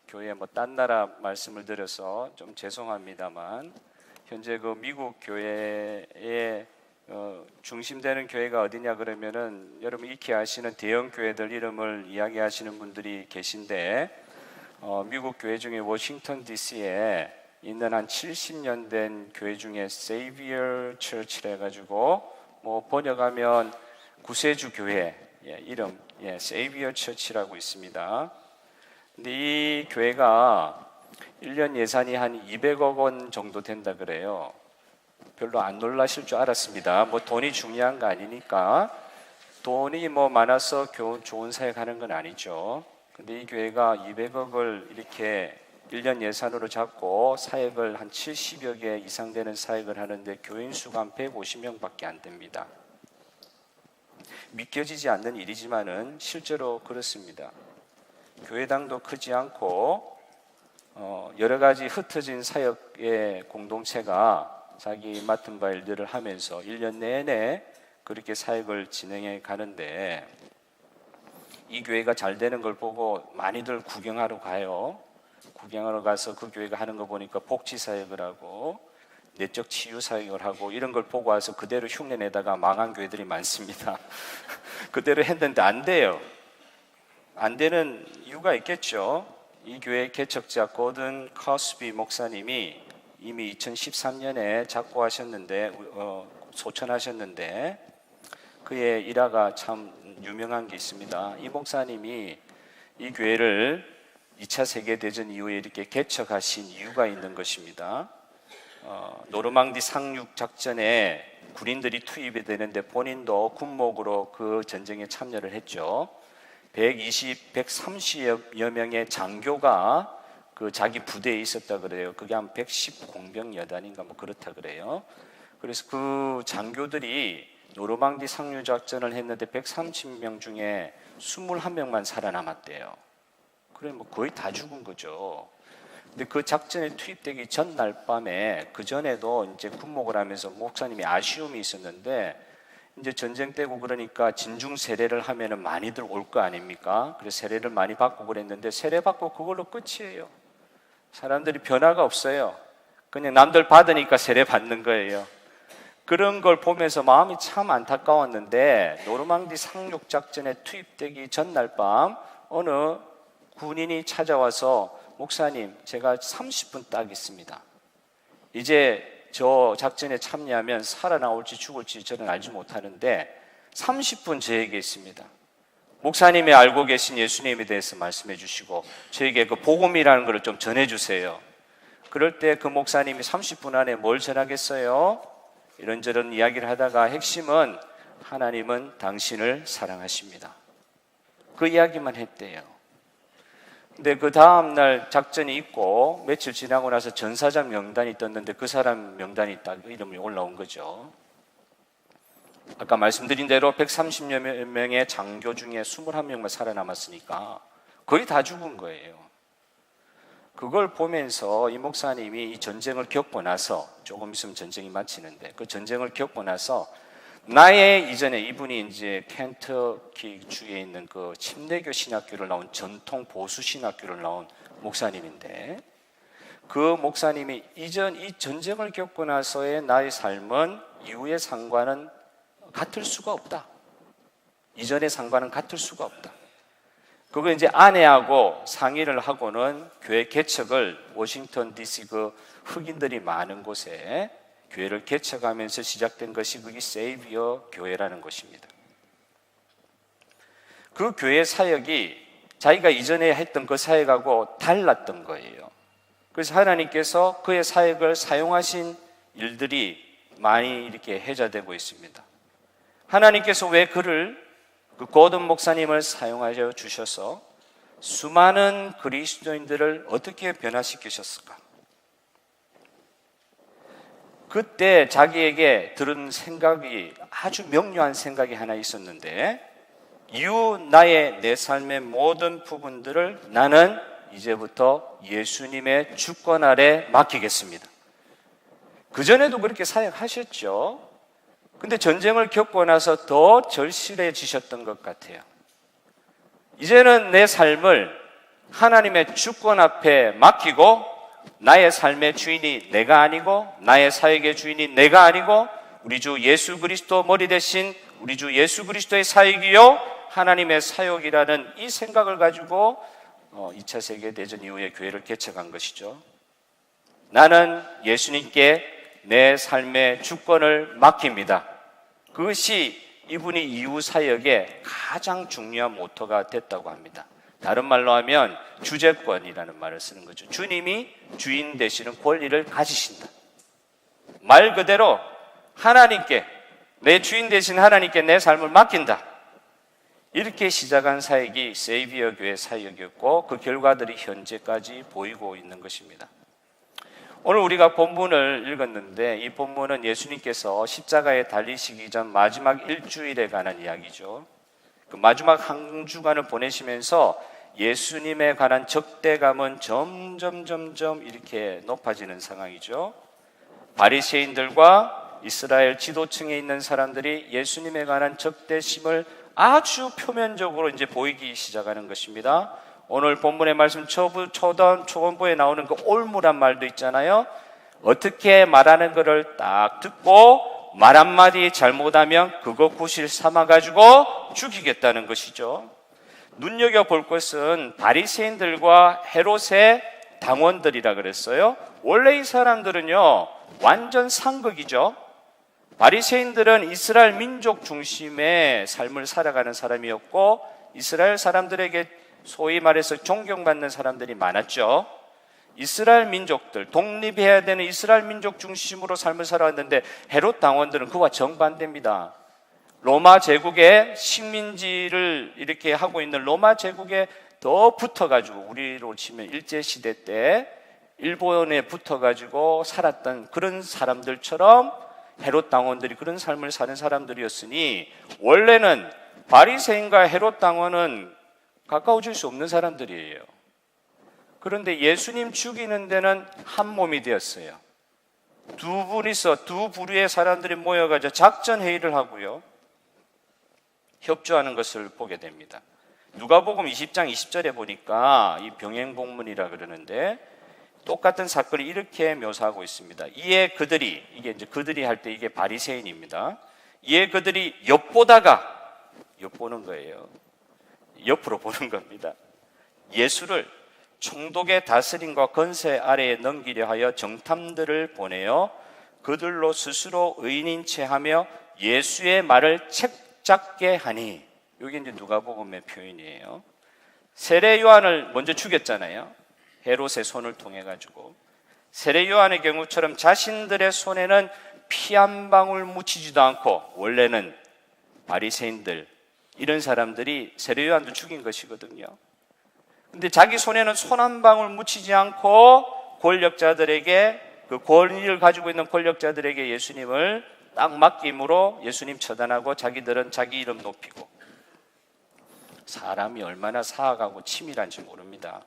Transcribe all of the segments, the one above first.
교회 딴 나라 말씀을 드려서 좀 죄송합니다만 현재 그 미국 교회의 중심되는 교회가 어디냐 그러면은 여러분 익히 아시는 대형 교회들 이름을 이야기하시는 분들이 계신데 미국 교회 중에 워싱턴 DC에 있는 한 70년 된 교회 중에 Savior Church라 해가지고 번역하면 구세주 교회 이름 Savior Church라고 있습니다. 근데 이 교회가 1년 예산이 한 200억 원 정도 된다 그래요. 별로 안 놀라실 줄 알았습니다. 돈이 중요한 거 아니니까. 돈이 많아서 좋은 사역 하는 건 아니죠. 근데 이 교회가 200억을 이렇게 1년 예산으로 잡고 사역을 한 70여 개 이상 되는 사역을 하는데 교인 수가 한 150명밖에 안 됩니다. 믿겨지지 않는 일이지만은 실제로 그렇습니다. 교회당도 크지 않고 여러 가지 흩어진 사역의 공동체가 자기 맡은 바 일들을 하면서 1년 내내 그렇게 사역을 진행해 가는데 이 교회가 잘 되는 걸 보고 많이들 구경하러 가요. 구경하러 가서 그 교회가 하는 거 보니까 복지 사역을 하고 내적 치유 사역을 하고 이런 걸 보고 와서 그대로 흉내내다가 망한 교회들이 많습니다. 그대로 했는데 안 돼요. 안 되는 이유가 있겠죠. 이 교회 개척자 고든 커스비 목사님이 이미 2013년에 작고하셨는데 소천하셨는데 그의 일화가 참 유명한 게 있습니다. 이 목사님이 이 교회를 2차 세계대전 이후에 이렇게 개척하신 이유가 있는 것입니다. 노르망디 상륙 작전에 군인들이 투입이 되는데 본인도 군목으로 그 전쟁에 참여를 했죠. 130여 명의 장교가 그 자기 부대에 있었다 그래요. 그게 한 110 공병 여단인가 그렇다 그래요. 그래서 그 장교들이 노르망디 상륙 작전을 했는데 130명 중에 21명만 살아남았대요. 그래 거의 다 죽은 거죠. 근데 그 작전에 투입되기 전날 밤에 그 전에도 이제 군목을 하면서 목사님이 아쉬움이 있었는데 이제 전쟁 때고 그러니까 진중 세례를 하면은 많이들 올 거 아닙니까? 그래서 세례를 많이 받고 그랬는데 세례 받고 그걸로 끝이에요. 사람들이 변화가 없어요. 그냥 남들 받으니까 세례 받는 거예요. 그런 걸 보면서 마음이 참 안타까웠는데 노르망디 상륙 작전에 투입되기 전날 밤 어느 군인이 찾아와서 목사님 제가 30분 딱 있습니다. 이제 저 작전에 참여하면 살아나올지 죽을지 저는 알지 못하는데 30분 저에게 있습니다. 목사님이 알고 계신 예수님에 대해서 말씀해 주시고 저에게 그 복음이라는 것을 좀 전해 주세요. 그럴 때 그 목사님이 30분 안에 뭘 전하겠어요? 이런저런 이야기를 하다가 핵심은 하나님은 당신을 사랑하십니다. 그 이야기만 했대요. 근데 그 다음날 작전이 있고 며칠 지나고 나서 전사장 명단이 떴는데 그 사람 명단이 딱 이름이 올라온 거죠. 아까 말씀드린 대로 130여 명의 장교 중에 21명만 살아남았으니까 거의 다 죽은 거예요. 그걸 보면서 이 목사님이 이 전쟁을 겪고 나서 조금 있으면 전쟁이 마치는데 그 전쟁을 겪고 나서 나의 이전에 이분이 이제 켄터키 주에 있는 그 침례교 신학교를 나온 전통 보수 신학교를 나온 목사님인데 그 목사님이 이전 이 전쟁을 겪고 나서의 나의 삶은 이후의 상관은 같을 수가 없다. 이전의 상관은 같을 수가 없다. 그거 이제 아내하고 상의를 하고는 교회 개척을 워싱턴 DC 그 흑인들이 많은 곳에 교회를 개척하면서 시작된 것이 그게 세이비어 교회라는 것입니다. 그 교회 사역이 자기가 이전에 했던 그 사역하고 달랐던 거예요. 그래서 하나님께서 그의 사역을 사용하신 일들이 많이 이렇게 회자되고 있습니다. 하나님께서 왜 그를 그 고든 목사님을 사용하여 주셔서 수많은 그리스도인들을 어떻게 변화시키셨을까? 그때 자기에게 들은 생각이 아주 명료한 생각이 하나 있었는데 이후 내 삶의 모든 부분들을 나는 이제부터 예수님의 주권 아래 맡기겠습니다. 그전에도 그렇게 사역하셨죠. 근데 전쟁을 겪고 나서 더 절실해지셨던 것 같아요. 이제는 내 삶을 하나님의 주권 앞에 맡기고 나의 삶의 주인이 내가 아니고 나의 사역의 주인이 내가 아니고 우리 주 예수 그리스도 머리 대신 우리 주 예수 그리스도의 사역이요 하나님의 사역이라는 이 생각을 가지고 2차 세계대전 이후에 교회를 개척한 것이죠. 나는 예수님께 내 삶의 주권을 맡깁니다. 그것이 이분이 이후 사역의 가장 중요한 모토가 됐다고 합니다. 다른 말로 하면 주재권이라는 말을 쓰는 거죠. 주님이 주인 되시는 권리를 가지신다. 말 그대로 하나님께, 내 주인 되신 하나님께 내 삶을 맡긴다. 이렇게 시작한 사역이 세이비어 교회 사역이었고 그 결과들이 현재까지 보이고 있는 것입니다. 오늘 우리가 본문을 읽었는데 이 본문은 예수님께서 십자가에 달리시기 전 마지막 일주일에 관한 이야기죠. 그 마지막 한 주간을 보내시면서 예수님에 관한 적대감은 점점 이렇게 높아지는 상황이죠. 바리새인들과 이스라엘 지도층에 있는 사람들이 예수님에 관한 적대심을 아주 표면적으로 이제 보이기 시작하는 것입니다. 오늘 본문의 말씀 초반부에 나오는 그 올무란 말도 있잖아요. 어떻게 말하는 것을 딱 듣고 말 한마디 잘못하면 그거 구실 삼아가지고 죽이겠다는 것이죠. 눈여겨볼 것은 바리새인들과 헤롯의 당원들이라 그랬어요. 원래 이 사람들은요 완전 상극이죠. 바리새인들은 이스라엘 민족 중심의 삶을 살아가는 사람이었고 이스라엘 사람들에게 소위 말해서 존경받는 사람들이 많았죠. 이스라엘 민족들, 독립해야 되는 이스라엘 민족 중심으로 삶을 살아왔는데 헤롯 당원들은 그와 정반대입니다. 로마 제국의 식민지를 이렇게 하고 있는 로마 제국에 더 붙어가지고 우리로 치면 일제시대 때 일본에 붙어가지고 살았던 그런 사람들처럼 헤롯 당원들이 그런 삶을 사는 사람들이었으니 원래는 바리새인과 헤롯 당원은 가까워질 수 없는 사람들이에요. 그런데 예수님 죽이는 데는 한 몸이 되었어요. 두 분이서 두 부류의 사람들이 모여가지고 작전 회의를 하고요. 협조하는 것을 보게 됩니다. 누가복음 20장 20절에 보니까 이 병행복문이라 그러는데 똑같은 사건을 이렇게 묘사하고 있습니다. 이에 그들이, 이게 이제 그들이 할 때 이게 바리새인입니다. 이에 그들이 엿보는 거예요. 옆으로 보는 겁니다. 예수를 총독의 다스림과 권세 아래에 넘기려 하여 정탐들을 보내어 그들로 스스로 의인인 체하며 예수의 말을 책잡게 하니, 이게 이제 누가복음의 표현이에요. 세례 요한을 먼저 죽였잖아요. 헤롯의 손을 통해 가지고. 세례 요한의 경우처럼 자신들의 손에는 피 한 방울 묻히지도 않고, 원래는 바리새인들 이런 사람들이 세례 요한도 죽인 것이거든요. 근데 자기 손에는 손 한 방울 묻히지 않고 권력자들에게, 그 권위를 가지고 있는 권력자들에게 예수님을 딱 맡김으로 예수님 처단하고 자기들은 자기 이름 높이고. 사람이 얼마나 사악하고 치밀한지 모릅니다.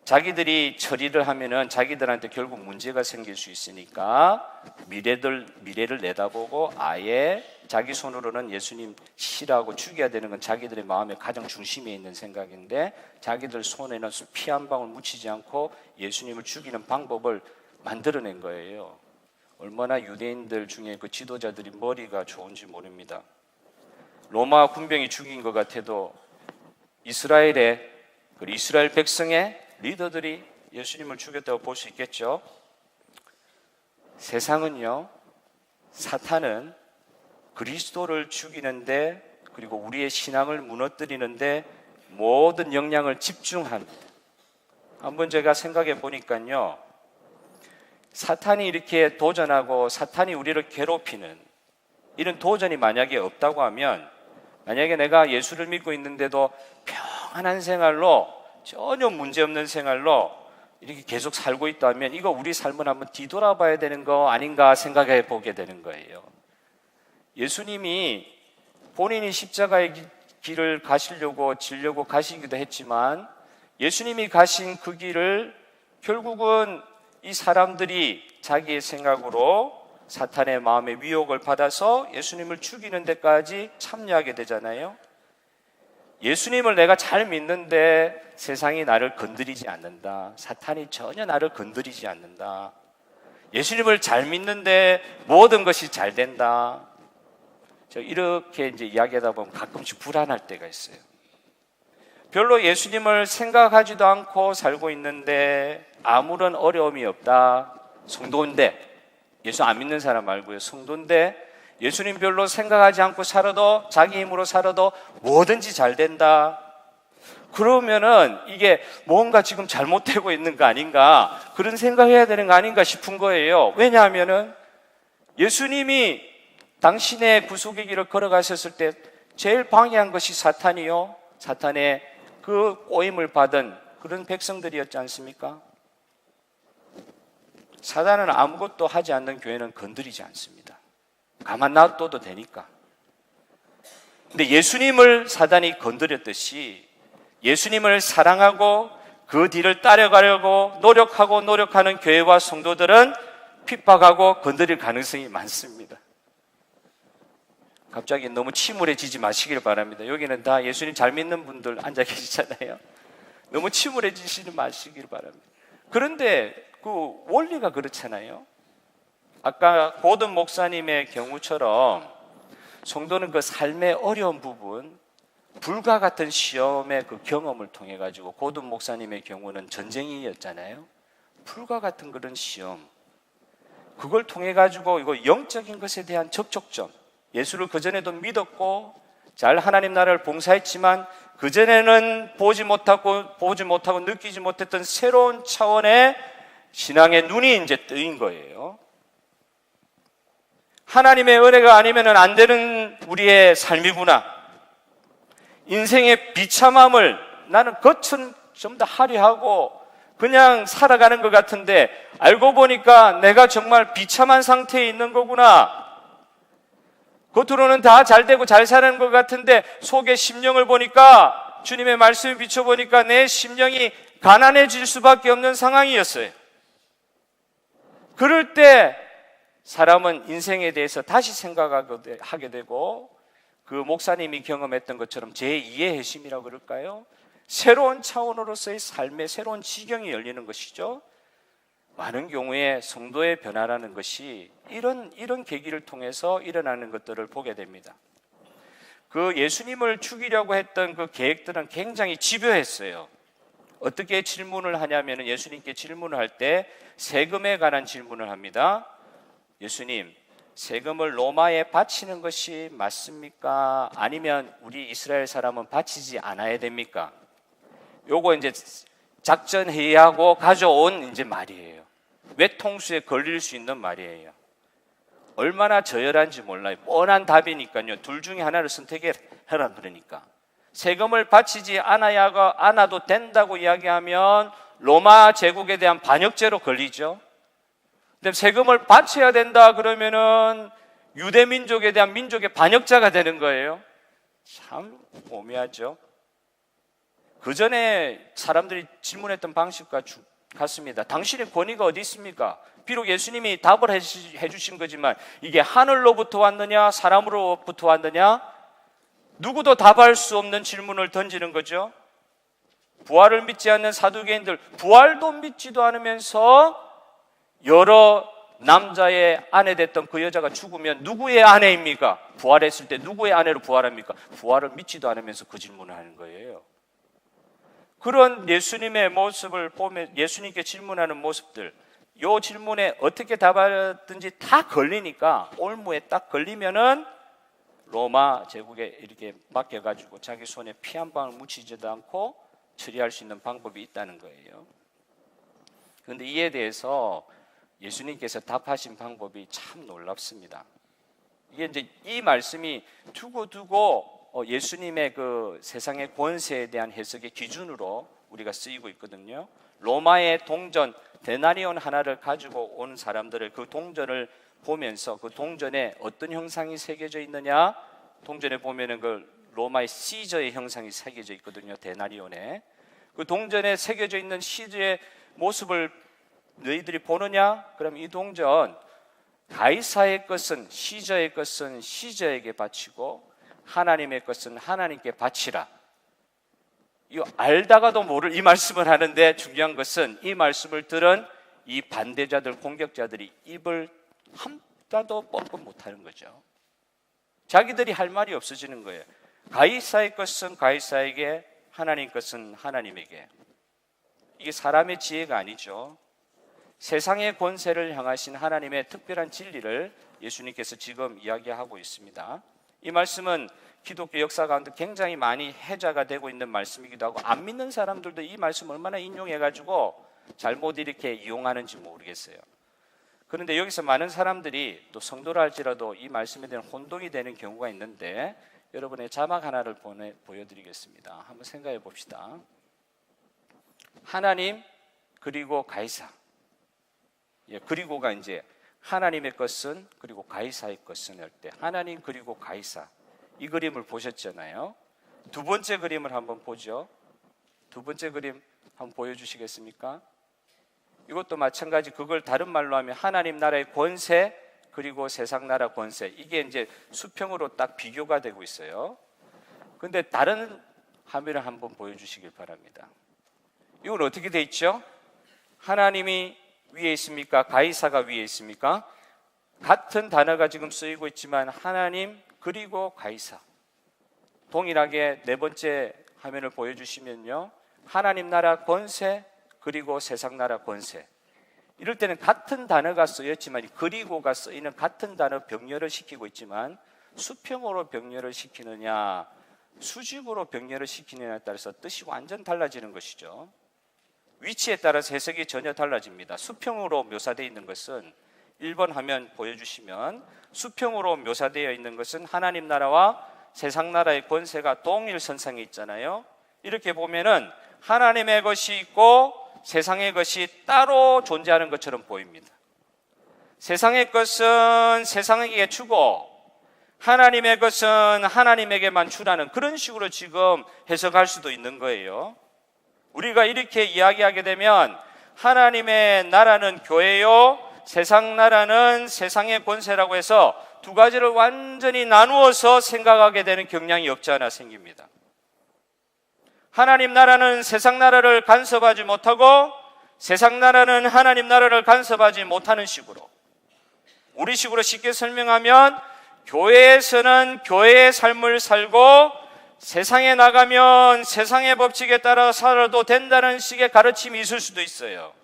자기들이 처리를 하면은 자기들한테 결국 문제가 생길 수 있으니까 미래를 내다보고 아예 자기 손으로는 예수님 싫어하고 죽여야 되는 건 자기들의 마음의 가장 중심에 있는 생각인데 자기들 손에는 피 한 방울 묻히지 않고 예수님을 죽이는 방법을 만들어낸 거예요. 얼마나 유대인들 중에 그 지도자들이 머리가 좋은지 모릅니다. 로마 군병이 죽인 것 같아도 이스라엘 백성의 리더들이 예수님을 죽였다고 볼 수 있겠죠. 세상은요, 사탄은 그리스도를 죽이는데, 그리고 우리의 신앙을 무너뜨리는데 모든 역량을 집중합니다. 한번 제가 생각해 보니까요, 사탄이 이렇게 도전하고 사탄이 우리를 괴롭히는 이런 도전이 만약에 없다고 하면, 만약에 내가 예수를 믿고 있는데도 평안한 생활로, 전혀 문제없는 생활로 이렇게 계속 살고 있다면 이거 우리 삶을 한번 뒤돌아봐야 되는 거 아닌가 생각해 보게 되는 거예요. 예수님이 본인이 십자가의 길을 가시려고 지려고 가시기도 했지만 예수님이 가신 그 길을 결국은 이 사람들이 자기의 생각으로 사탄의 마음의 위혹을 받아서 예수님을 죽이는 데까지 참여하게 되잖아요. 예수님을 내가 잘 믿는데 세상이 나를 건드리지 않는다. 사탄이 전혀 나를 건드리지 않는다. 예수님을 잘 믿는데 모든 것이 잘 된다. 이렇게 이제 이야기하다 보면 가끔씩 불안할 때가 있어요. 별로 예수님을 생각하지도 않고 살고 있는데 아무런 어려움이 없다. 성도인데, 예수 안 믿는 사람 말고요. 성도인데 예수님 별로 생각하지 않고 살아도, 자기 힘으로 살아도 뭐든지 잘 된다. 그러면은 이게 뭔가 지금 잘못되고 있는 거 아닌가, 그런 생각해야 되는 거 아닌가 싶은 거예요. 왜냐하면은 예수님이 당신의 구속의 길을 걸어가셨을 때 제일 방해한 것이 사탄이요, 사탄의 그 꼬임을 받은 그런 백성들이었지 않습니까? 사탄은 아무것도 하지 않는 교회는 건드리지 않습니다. 가만 놔둬도 되니까. 근데 예수님을 사단이 건드렸듯이 예수님을 사랑하고 그 뒤를 따라가려고 노력하는 교회와 성도들은 핍박하고 건드릴 가능성이 많습니다. 갑자기 너무 침울해지지 마시길 바랍니다. 여기는 다 예수님 잘 믿는 분들 앉아 계시잖아요. 너무 침울해지지 마시길 바랍니다. 그런데 그 원리가 그렇잖아요. 아까 고든 목사님의 경우처럼 성도는 그 삶의 어려운 부분, 불과 같은 시험의 그 경험을 통해 가지고, 고든 목사님의 경우는 전쟁이었잖아요. 불과 같은 그런 시험, 그걸 통해 가지고 이거 영적인 것에 대한 접촉점, 예수를 그전에도 믿었고 잘 하나님 나라를 봉사했지만 그전에는 보지 못하고 느끼지 못했던 새로운 차원의 신앙의 눈이 이제 뜨인 거예요. 하나님의 은혜가 아니면 안 되는 우리의 삶이구나. 인생의 비참함을, 나는 겉은 좀 더 화려하고 그냥 살아가는 것 같은데 알고 보니까 내가 정말 비참한 상태에 있는 거구나. 겉으로는 다 잘 되고 잘 사는 것 같은데 속의 심령을 보니까, 주님의 말씀을 비춰보니까 내 심령이 가난해질 수밖에 없는 상황이었어요. 그럴 때 사람은 인생에 대해서 다시 생각하게 되고, 그 목사님이 경험했던 것처럼 제2의 회심이라고 그럴까요? 새로운 차원으로서의 삶의 새로운 지경이 열리는 것이죠. 많은 경우에 성도의 변화라는 것이 이런 계기를 통해서 일어나는 것들을 보게 됩니다. 그 예수님을 죽이려고 했던 그 계획들은 굉장히 집요했어요. 어떻게 질문을 하냐면, 예수님께 질문을 할 때 세금에 관한 질문을 합니다. 예수님, 세금을 로마에 바치는 것이 맞습니까? 아니면 우리 이스라엘 사람은 바치지 않아야 됩니까? 요거 이제 작전 회의하고 가져온 이제 말이에요. 외통수에 걸릴 수 있는 말이에요. 얼마나 저열한지 몰라요. 뻔한 답이니까요. 둘 중에 하나를 선택해라 그러니까. 세금을 바치지 않아도 된다고 이야기하면 로마 제국에 대한 반역죄로 걸리죠. 근데 세금을 바쳐야 된다 그러면은 유대 민족에 대한 민족의 반역자가 되는 거예요. 참 오묘하죠. 그 전에 사람들이 질문했던 방식과 같습니다. 당신의 권위가 어디 있습니까? 비록 예수님이 답을 해주신 거지만 이게 하늘로부터 왔느냐 사람으로부터 왔느냐, 누구도 답할 수 없는 질문을 던지는 거죠. 부활을 믿지 않는 사두개인들, 부활도 믿지도 않으면서 여러 남자의 아내 됐던 그 여자가 죽으면 누구의 아내입니까? 부활했을 때 누구의 아내로 부활합니까? 부활을 믿지도 않으면서 그 질문을 하는 거예요. 그런 예수님의 모습을 보면, 예수님께 질문하는 모습들, 이 질문에 어떻게 답하든지 다 걸리니까, 올무에 딱 걸리면은 로마 제국에 이렇게 맡겨가지고 자기 손에 피 한 방울 묻히지도 않고 처리할 수 있는 방법이 있다는 거예요. 그런데 이에 대해서 예수님께서 답하신 방법이 참 놀랍습니다. 이게 이제 이 말씀이 두고두고 예수님의 그 세상의 권세에 대한 해석의 기준으로 우리가 쓰이고 있거든요. 로마의 동전 데나리온 하나를 가지고 온 사람들을, 그 동전을 보면서 그 동전에 어떤 형상이 새겨져 있느냐, 동전에 보면은 그 로마의 시저의 형상이 새겨져 있거든요. 데나리온에. 그 동전에 새겨져 있는 시저의 모습을 너희들이 보느냐? 그럼 이 동전, 가이사의 것은, 시저의 것은 시저에게 바치고 하나님의 것은 하나님께 바치라. 이 알다가도 모를 이 말씀을 하는데 중요한 것은 이 말씀을 들은 이 반대자들, 공격자들이 입을 한자도 뻥뻥 못하는 거죠. 자기들이 할 말이 없어지는 거예요. 가이사의 것은 가이사에게, 하나님 것은 하나님에게. 이게 사람의 지혜가 아니죠. 세상의 권세를 향하신 하나님의 특별한 진리를 예수님께서 지금 이야기하고 있습니다. 이 말씀은 기독교 역사 가운데 굉장히 많이 해자가 되고 있는 말씀이기도 하고, 안 믿는 사람들도 이 말씀 얼마나 인용해가지고 잘못 이렇게 이용하는지 모르겠어요. 그런데 여기서 많은 사람들이 또 성도라 할지라도 이 말씀에 대한 혼동이 되는 경우가 있는데, 여러분의 자막 하나를 보여드리겠습니다. 한번 생각해 봅시다. 하나님 그리고 가이사. 그리고가 이제 하나님의 것은 그리고 가이사의 것은 할 때 하나님 그리고 가이사, 이 그림을 보셨잖아요. 두 번째 그림을 한번 보죠. 두 번째 그림 한번 보여주시겠습니까? 이것도 마찬가지, 그걸 다른 말로 하면 하나님 나라의 권세 그리고 세상 나라 권세, 이게 이제 수평으로 딱 비교가 되고 있어요. 근데 다른 화면을 한번 보여주시길 바랍니다. 이건 어떻게 돼 있죠? 하나님이 위에 있습니까? 가이사가 위에 있습니까? 같은 단어가 지금 쓰이고 있지만 하나님 그리고 가이사. 동일하게 네 번째 화면을 보여주시면요, 하나님 나라 권세 그리고 세상 나라 권세. 이럴 때는 같은 단어가 쓰였지만 그리고가 쓰이는 같은 단어 병렬을 시키고 있지만, 수평으로 병렬을 시키느냐 수직으로 병렬을 시키느냐에 따라서 뜻이 완전 달라지는 것이죠. 위치에 따라서 해석이 전혀 달라집니다. 수평으로 묘사되어 있는 것은 1번 화면 보여주시면, 수평으로 묘사되어 있는 것은 하나님 나라와 세상 나라의 권세가 동일선상에 있잖아요. 이렇게 보면은 하나님의 것이 있고 세상의 것이 따로 존재하는 것처럼 보입니다. 세상의 것은 세상에게 주고 하나님의 것은 하나님에게만 주라는 그런 식으로 지금 해석할 수도 있는 거예요. 우리가 이렇게 이야기하게 되면 하나님의 나라는 교회요, 세상 나라는 세상의 권세라고 해서 두 가지를 완전히 나누어서 생각하게 되는 경향이 없지 않아 생깁니다. 하나님 나라는 세상 나라를 간섭하지 못하고 세상 나라는 하나님 나라를 간섭하지 못하는 식으로, 우리 식으로 쉽게 설명하면 교회에서는 교회의 삶을 살고 세상에 나가면 세상의 법칙에 따라 살아도 된다는 식의 가르침이 있을 수도 있어요.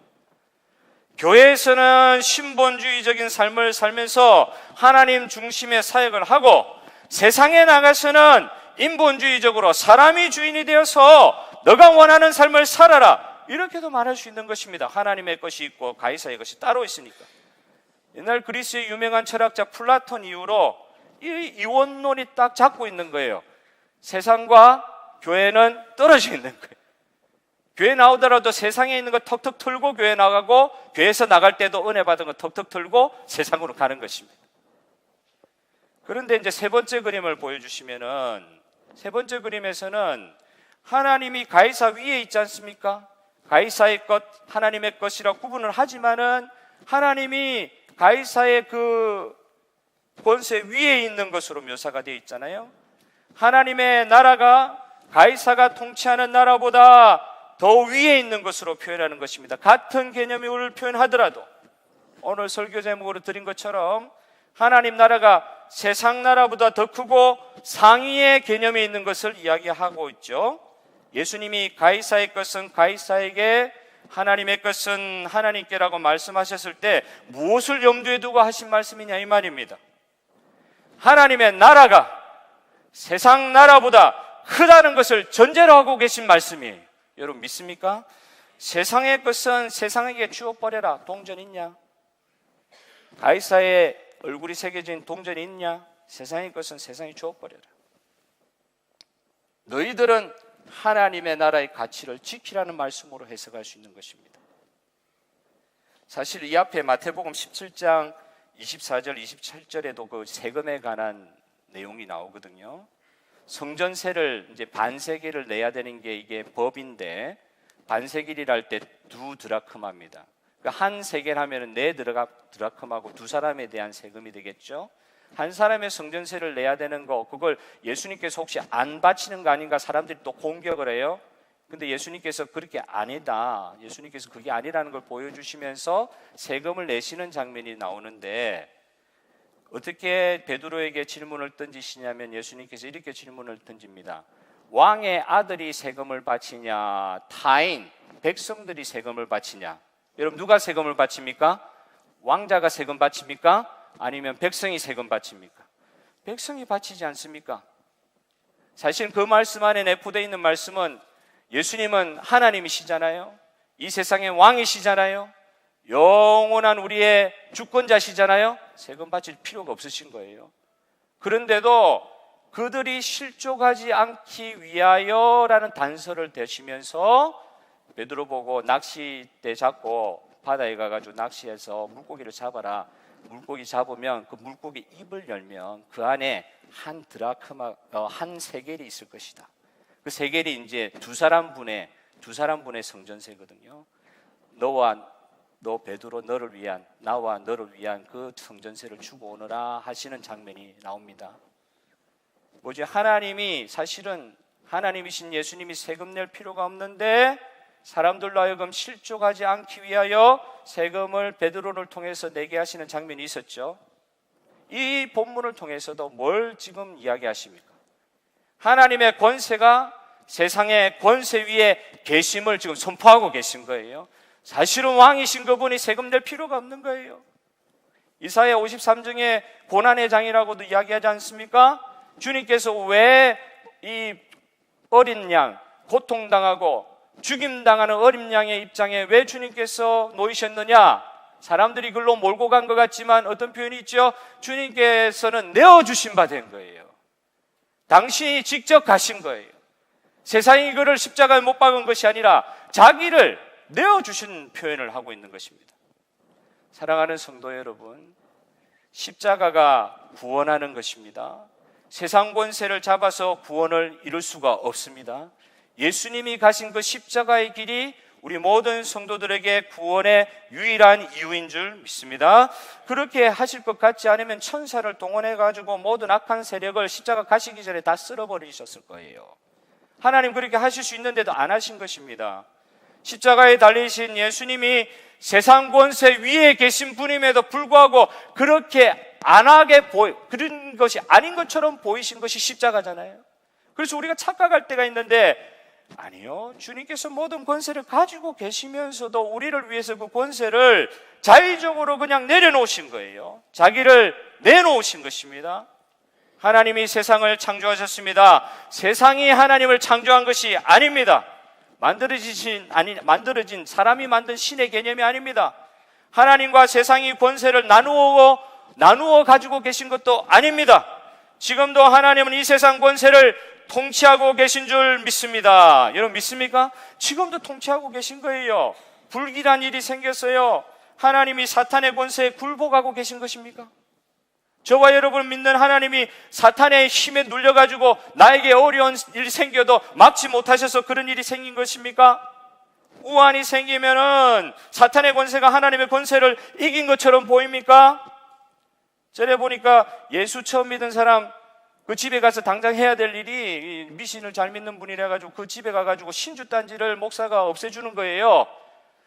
교회에서는 신본주의적인 삶을 살면서 하나님 중심의 사역을 하고, 세상에 나가서는 인본주의적으로 사람이 주인이 되어서 너가 원하는 삶을 살아라, 이렇게도 말할 수 있는 것입니다. 하나님의 것이 있고 가이사의 것이 따로 있으니까. 옛날 그리스의 유명한 철학자 플라톤 이후로 이 이원론이 딱 잡고 있는 거예요. 세상과 교회는 떨어져 있는 거예요. 교회 나오더라도 세상에 있는 거 턱턱 털고 교회 나가고, 교회에서 나갈 때도 은혜 받은 거 턱턱 털고 세상으로 가는 것입니다. 그런데 이제 세 번째 그림을 보여주시면은, 세 번째 그림에서는 하나님이 가이사 위에 있지 않습니까? 가이사의 것, 하나님의 것이라 구분을 하지만은 하나님이 가이사의 그 권세 위에 있는 것으로 묘사가 되어 있잖아요. 하나님의 나라가 가이사가 통치하는 나라보다 더 위에 있는 것으로 표현하는 것입니다. 같은 개념을 표현하더라도 오늘 설교 제목으로 드린 것처럼 하나님 나라가 세상 나라보다 더 크고 상위의 개념이 있는 것을 이야기하고 있죠. 예수님이 가이사의 것은 가이사에게, 하나님의 것은 하나님께라고 말씀하셨을 때 무엇을 염두에 두고 하신 말씀이냐 이 말입니다. 하나님의 나라가 세상 나라보다 크다는 것을 전제로 하고 계신 말씀이에요. 여러분 믿습니까? 세상의 것은 세상에게 주어버려라. 동전 있냐? 가이사의 얼굴이 새겨진 동전이 있냐? 세상의 것은 세상에 주어버려라. 너희들은 하나님의 나라의 가치를 지키라는 말씀으로 해석할 수 있는 것입니다. 사실 이 앞에 마태복음 17장 24절 27절에도 그 세금에 관한 내용이 나오거든요. 성전세를 이제 반세겔을 내야 되는 게 이게 법인데, 반세겔이라 할 때 2드라크마입니다. 그러니까 한 세겔 하면은 4드라크마고 2사람에 대한 세금이 되겠죠. 한 사람의 성전세를 내야 되는 거, 그걸 예수님께서 혹시 안 바치는 거 아닌가 사람들이 또 공격을 해요. 근데 예수님께서 그렇게 아니다. 예수님께서 그게 아니라는 걸 보여주시면서 세금을 내시는 장면이 나오는데 어떻게 베드로에게 질문을 던지시냐면 예수님께서 이렇게 질문을 던집니다. 왕의 아들이 세금을 바치냐, 타인, 백성들이 세금을 바치냐? 여러분 누가 세금을 바칩니까? 왕자가 세금 바칩니까? 아니면 백성이 세금 바칩니까? 백성이 바치지 않습니까? 사실 그 말씀 안에 내포되어 있는 말씀은 예수님은 하나님이시잖아요. 이 세상의 왕이시잖아요. 영원한 우리의 주권자시잖아요. 세금 바칠 필요가 없으신 거예요. 그런데도 그들이 실족하지 않기 위하여라는 단서를 대시면서 베드로 보고 낚싯대 잡고 바다에 가가지고 낚시해서 물고기를 잡아라. 물고기 잡으면 그 물고기 입을 열면 그 안에 한 드라크마, 한 세겔이 있을 것이다. 그 세겔이 이제 두 사람분의 성전세거든요. 너 베드로 너를 위한, 나와 너를 위한 그 성전세를 주고 오너라 하시는 장면이 나옵니다. 뭐지? 하나님이 사실은 하나님이신 예수님이 세금 낼 필요가 없는데 사람들로 하여금 실족하지 않기 위하여 세금을 베드로를 통해서 내게 하시는 장면이 있었죠. 이 본문을 통해서도 뭘 지금 이야기하십니까? 하나님의 권세가 세상의 권세 위에 계심을 지금 선포하고 계신 거예요. 사실은 왕이신 그분이 세금 낼 필요가 없는 거예요. 이사야 53장에 고난의 장이라고도 이야기하지 않습니까? 주님께서 왜 이 어린 양, 고통당하고 죽임당하는 어린 양의 입장에 왜 주님께서 놓이셨느냐? 사람들이 글로 몰고 간 것 같지만 어떤 표현이 있죠? 주님께서는 내어주신 바 된 거예요. 당신이 직접 가신 거예요. 세상이 그를 십자가에 못 박은 것이 아니라 자기를 내어주신 표현을 하고 있는 것입니다. 사랑하는 성도 여러분, 십자가가 구원하는 것입니다. 세상 권세를 잡아서 구원을 이룰 수가 없습니다. 예수님이 가신 그 십자가의 길이 우리 모든 성도들에게 구원의 유일한 이유인 줄 믿습니다. 그렇게 하실 것 같지 않으면 천사를 동원해가지고 모든 악한 세력을 십자가 가시기 전에 다 쓸어버리셨을 거예요. 하나님 그렇게 하실 수 있는데도 안 하신 것입니다. 십자가에 달리신 예수님이 세상 권세 위에 계신 분임에도 불구하고 그렇게 안 하게 그런 것이 아닌 것처럼 보이신 것이 십자가잖아요. 그래서 우리가 착각할 때가 있는데 아니요, 주님께서 모든 권세를 가지고 계시면서도 우리를 위해서 그 권세를 자의적으로 그냥 내려놓으신 거예요. 자기를 내놓으신 것입니다. 하나님이 세상을 창조하셨습니다. 세상이 하나님을 창조한 것이 아닙니다. 만들어진 사람이 만든 신의 개념이 아닙니다. 하나님과 세상이 권세를 나누어 가지고 계신 것도 아닙니다. 지금도 하나님은 이 세상 권세를 통치하고 계신 줄 믿습니다. 여러분 믿습니까? 지금도 통치하고 계신 거예요. 불길한 일이 생겼어요. 하나님이 사탄의 권세에 굴복하고 계신 것입니까? 저와 여러분 믿는 하나님이 사탄의 힘에 눌려가지고 나에게 어려운 일이 생겨도 막지 못하셔서 그런 일이 생긴 것입니까? 우환이 생기면은 사탄의 권세가 하나님의 권세를 이긴 것처럼 보입니까? 전에 보니까 예수 처음 믿은 사람 그 집에 가서 당장 해야 될 일이 미신을 잘 믿는 분이라 가지고 그 집에 가가지고 신주단지를 목사가 없애주는 거예요.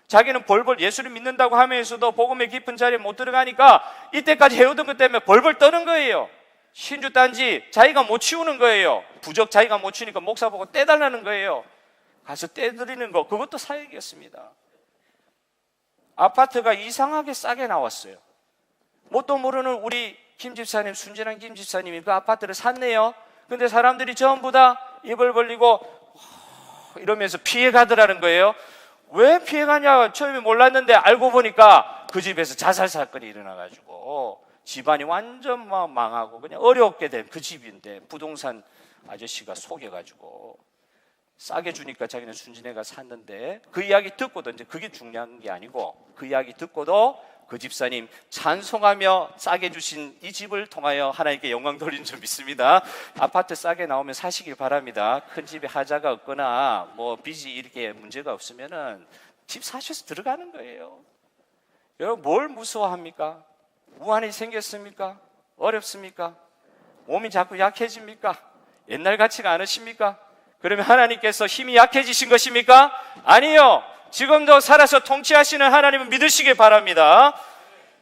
자기는 벌벌 예수를 믿는다고 하면서도 복음의 깊은 자리에 못 들어가니까 이때까지 해오던 것 때문에 벌벌 떠는 거예요. 신주단지 자기가 못 치우는 거예요. 부적 자기가 못 치우니까 목사 보고 떼달라는 거예요. 가서 떼드리는 거, 그것도 사역이었습니다. 아파트가 이상하게 싸게 나왔어요. 뭣도 모르는 우리 김 집사님, 순진한 김 집사님이 그 아파트를 샀네요. 근데 사람들이 전부 다 입을 벌리고 이러면서 피해 가더라는 거예요. 왜 피해 가냐 처음에 몰랐는데 알고 보니까 그 집에서 자살 사건이 일어나가지고 집안이 완전 망하고 그냥 어렵게 된 그 집인데 부동산 아저씨가 속여가지고 싸게 주니까 자기는 순진해가 샀는데 그 이야기 듣고도 이제 그게 중요한 게 아니고 그 이야기 듣고도 그 집사님 찬송하며 싸게 주신 이 집을 통하여 하나님께 영광 돌리는 줄 믿습니다. 아파트 싸게 나오면 사시길 바랍니다. 큰 집에 하자가 없거나 뭐 빚이 이렇게 문제가 없으면은 집 사셔서 들어가는 거예요. 여러분 뭘 무서워합니까? 우환이 생겼습니까? 어렵습니까? 몸이 자꾸 약해집니까? 옛날 같지가 않으십니까? 그러면 하나님께서 힘이 약해지신 것입니까? 아니요. 지금도 살아서 통치하시는 하나님을 믿으시기 바랍니다.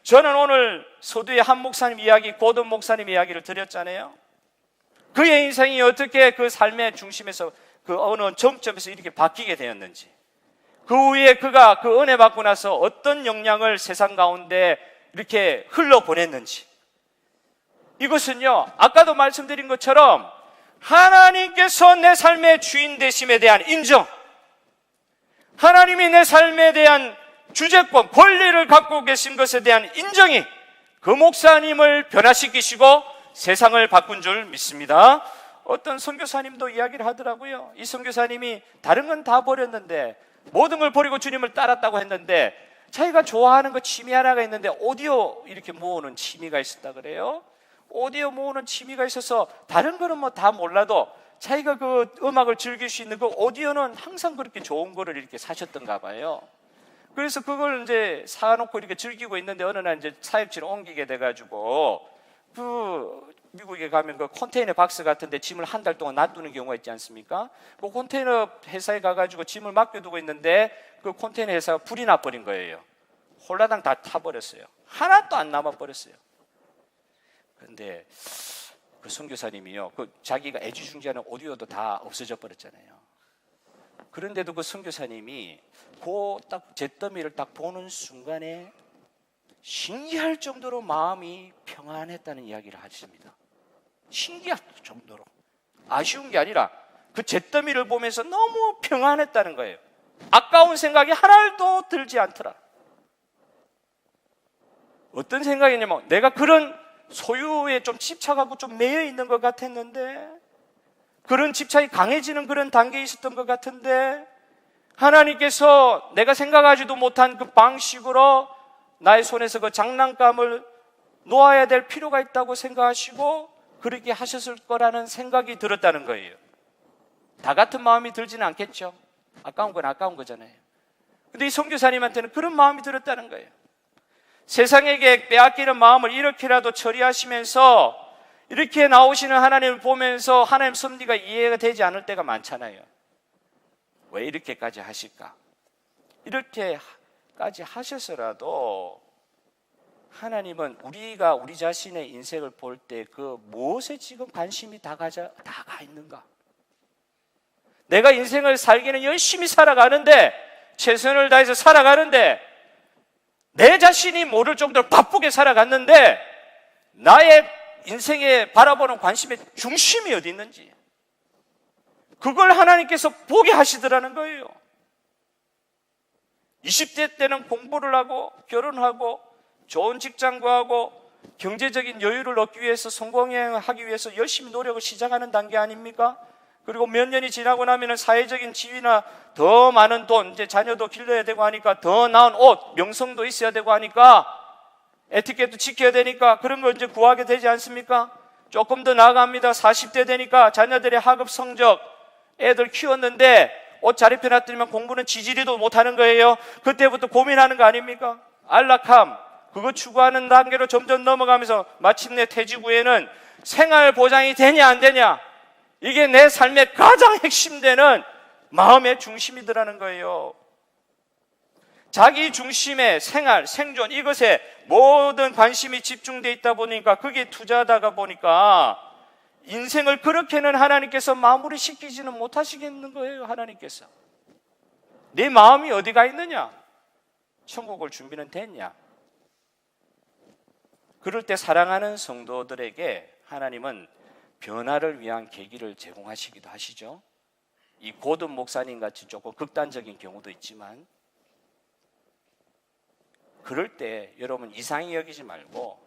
저는 오늘 소두의 한 목사님 이야기, 고든 목사님 이야기를 드렸잖아요. 그의 인생이 어떻게 그 삶의 중심에서 그 어느 정점에서 이렇게 바뀌게 되었는지, 그 후에 그가 그 은혜 받고 나서 어떤 영향을 세상 가운데 이렇게 흘러보냈는지, 이것은요 아까도 말씀드린 것처럼 하나님께서 내 삶의 주인 되심에 대한 인정, 하나님이 내 삶에 대한 주재권, 권리를 갖고 계신 것에 대한 인정이 그 목사님을 변화시키시고 세상을 바꾼 줄 믿습니다. 어떤 선교사님도 이야기를 하더라고요. 이 선교사님이 다른 건 다 버렸는데, 모든 걸 버리고 주님을 따랐다고 했는데, 자기가 좋아하는 거 취미 하나가 있는데 오디오 이렇게 모으는 취미가 있었다 그래요. 오디오 모으는 취미가 있어서 다른 거는 뭐 다 몰라도 자기가 그 음악을 즐길 수 있는 그 오디오는 항상 그렇게 좋은 거를 이렇게 사셨던가 봐요. 그래서 그걸 이제 사놓고 이렇게 즐기고 있는데 어느 날 이제 사역지로 옮기게 돼가지고 그 미국에 가면 그 컨테이너 박스 같은데 짐을 한 달 동안 놔두는 경우가 있지 않습니까? 그 컨테이너 회사에 가가지고 짐을 맡겨두고 있는데 그 컨테이너 회사가 불이 나버린 거예요. 홀라당 다 타버렸어요. 하나도 안 남아버렸어요. 그런데 그 선교사님이요, 그 자기가 애지중지하는 오디오도 다 없어져 버렸잖아요. 그런데도 그 선교사님이 그 딱 잿더미를 딱 보는 순간에 신기할 정도로 마음이 평안했다는 이야기를 하십니다. 신기할 정도로. 아쉬운 게 아니라 그 잿더미를 보면서 너무 평안했다는 거예요. 아까운 생각이 하나도 들지 않더라. 어떤 생각이냐면, 내가 그런 소유에 좀 집착하고 좀 매여 있는 것 같았는데, 그런 집착이 강해지는 그런 단계에 있었던 것 같은데, 하나님께서 내가 생각하지도 못한 그 방식으로 나의 손에서 그 장난감을 놓아야 될 필요가 있다고 생각하시고 그렇게 하셨을 거라는 생각이 들었다는 거예요. 다 같은 마음이 들지는 않겠죠. 아까운 건 아까운 거잖아요. 근데 이 선교사님한테는 그런 마음이 들었다는 거예요. 세상에게 빼앗기는 마음을 이렇게라도 처리하시면서 이렇게 나오시는 하나님을 보면서 하나님 섭리가 이해가 되지 않을 때가 많잖아요. 왜 이렇게까지 하실까? 이렇게까지 하셔서라도 하나님은 우리가 우리 자신의 인생을 볼 때 그 무엇에 지금 관심이 다 가 있는가? 내가 인생을 살기는 열심히 살아가는데, 최선을 다해서 살아가는데, 내 자신이 모를 정도로 바쁘게 살아갔는데 나의 인생에 바라보는 관심의 중심이 어디 있는지, 그걸 하나님께서 보게 하시더라는 거예요. 20대 때는 공부를 하고 결혼하고 좋은 직장 구하고 경제적인 여유를 얻기 위해서 성공하기 위해서 열심히 노력을 시작하는 단계 아닙니까? 그리고 몇 년이 지나고 나면 사회적인 지위나 더 많은 돈, 이제 자녀도 길러야 되고 하니까 더 나은 옷, 명성도 있어야 되고 하니까 에티켓도 지켜야 되니까 그런 걸 이제 구하게 되지 않습니까? 조금 더 나아갑니다. 40대 되니까 자녀들의 학업 성적, 애들 키웠는데 옷 잘 입혀놨더니만 공부는 지지리도 못하는 거예요. 그때부터 고민하는 거 아닙니까? 안락함, 그거 추구하는 단계로 점점 넘어가면서 마침내 퇴직 후에는 생활 보장이 되냐 안 되냐, 이게 내 삶의 가장 핵심되는 마음의 중심이더라는 거예요. 자기 중심의 생활, 생존, 이것에 모든 관심이 집중되어 있다 보니까, 그게 투자하다가 보니까 인생을 그렇게는 하나님께서 마무리 시키지는 못하시겠는 거예요. 하나님께서 내 마음이 어디가 있느냐, 천국을 준비는 됐냐. 그럴 때 사랑하는 성도들에게 하나님은 변화를 위한 계기를 제공하시기도 하시죠. 이 고든 목사님 같이 조금 극단적인 경우도 있지만, 그럴 때 여러분 이상히 여기지 말고